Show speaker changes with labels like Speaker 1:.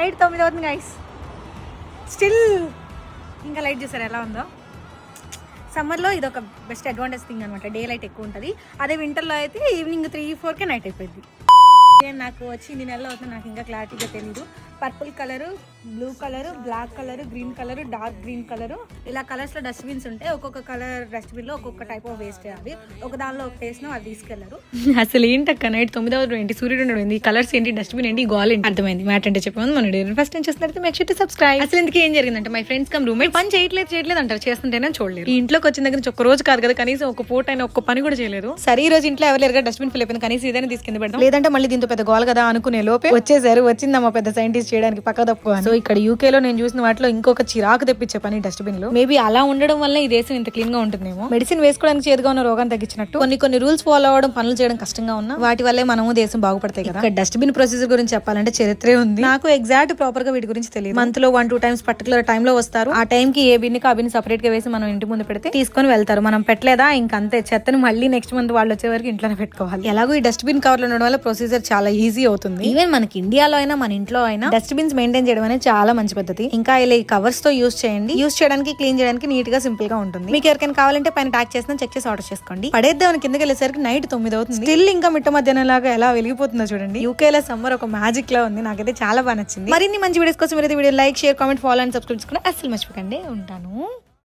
Speaker 1: Night 9 అవుతుంది guys, still ఇంకా light చూసారు ఎలా ఉందో. సమ్మర్లో ఇది ఒక బెస్ట్ అడ్వాంటేజ్ థింగ్ అనమాట, డే లైట్ ఎక్కువ ఉంటుంది. అదే వింటర్లో అయితే ఈవినింగ్ 3-4కే నైట్ అయిపోయింది. నాకు వచ్చి ఇన్ని నెలలు అవుతుంది, నాకు ఇంకా క్లారిటీగా తెలీదు. Purple colour, blue colour, black colour, green colour, dark green colour, ఇలా కలర్స్లో డస్ట్బిన్స్ ఉంటాయి. ఒక్కొక్క కలర్ డస్ట్బిన్లో ఒక్కొక్క టైప్ ఆఫ్ వేస్ట్ చేయాలి. ఒక దానిలో ఒక వేసిన అది తీసుకెళ్లారు. అసలు ఏంటక్క నైట్ 9 ఏంటి, సూర్యుడు ఉండడం, ఈ కలర్స్ ఏంటి, డస్ట్బిన్ ఏంటి, గోల్ ఏంటి అర్థమైంది. మ్యాట్ అంటే చెప్పాము మన ఫస్ట్ టైం చేస్తున్నట్టు మేక్ షూర్ టు సబ్స్క్రైబ్. అసలు ఇందుకు ఏం జరిగిందంటే మై ఫ్రెండ్స్ కమ్ రూమ్మేట్ పని చేయట్లేదు అంటారు, చేస్తుంటేనే చూడలేదు. ఈ ఇంట్లోకి వచ్చిన దగ్గర నుంచి ఒక్క రోజు కాదు కదా, కనీసం ఒక పూట అయినా ఒక్క పని కూడా చేయలేదు. సరే ఈ రోజు ఇంట్లో ఎవరు లేరుగా, డస్ట్బిన్ ఫిల్ అయిపోయింది, కనీసం ఇదైనా తీసుకెళ్ళి పెడతాం, లేదంటే మళ్ళీ దీంతో పెద్ద గోల్ కదా అనుకునే లోపే వచ్చేసారు. వచ్చిందమ్మా పెద్ద సైంటిస్ట్ చేయడానికి పక్క తప్పు. సో ఇక్కడ యూకే లో నేను చూసిన వాటిలో ఇంకొక చిరాకు తెప్పించే పని డస్ట్బిన్ లో. మేబీ అలా ఉండడం వల్ల ఈ దేశం ఇంత క్లీన్ గా ఉంటుందేమో. మెడిసిన్ వేసుకోవడానికి చేదుగా ఉన్న రోగాన్ని తగ్గించినట్టు కొన్ని రూల్స్ ఫాలో అవ్వడం, పనులు చేయడం కష్టంగా ఉన్నా వాటి వల్లే మనము దేశం బాగుపడతాయి కదా. ఇక్కడ డస్ట్బిన్ ప్రొసీజర్ గురించి చెప్పాలంటే చరిత్రే ఉంది. నాకు ఎగ్జాక్ట్ ప్రాపర్ గా వీటి గురించి తెలియదు. మంత్ లో 1-2 టైమ్స్ పర్టికులర్ టైమ్ లో వస్తారు. ఆ టైం కి ఏ బిన్ కి ఆ బిన్ సపరేట్ గా వేసి మనం ఇంటి ముందు పెడితే తీసుకొని వెళ్తారు. మనం పెట్టలేదా ఇంకంతే, చెత్తను మళ్ళీ నెక్స్ట్ మంత్ వాళ్ళు వచ్చే వరకు ఇంట్లోనే పెట్టుకోవాలి. ఎలాగో ఈ డస్ట్బిన్ కవర్ లో ఉండడం వల్ల ప్రొసీజర్ చాలా ఈజీ అవుతుంది. ఈవెన్ మనకి ఇండియాలో అయినా మన ఇంట్లో అయినా డస్ట్బిన్స్ మెయింటైన్ చేయడం అనేది చాలా మంచి పద్ధతి. ఇంకా ఇలా ఈ కవర్స్ తో యూస్ చేయండి. యూస్ చేయడానికి, క్లీన్ చేయడానికి నీట్ గా సింపుల్ గా ఉంటుంది. మీకు ఎవరికైనా కావాలంటే పైన ట్యాగ్ చేసిన చెక్ చేసి ఆర్డర్ చేసుకోండి. పడేద్దామని కిందకి వెళ్ళేసరికి నైట్ 9 అవుతుంది. స్టిల్ ఇంకా మిట్ట మధ్యాహ్నం లాగా ఎలా వెలిగిపోతుందో చూడండి. యూకే లో సమ్మర్ ఒక మ్యాజిక్ లా ఉంది. నాకైతే చాలా బాగా నచ్చింది. మరిన్ని మంచి వీడియోస్ కోసం video like, share, comment, follow and subscribe చేసుకుని అస్సలు మర్చిపోకండి. ఉంటాను.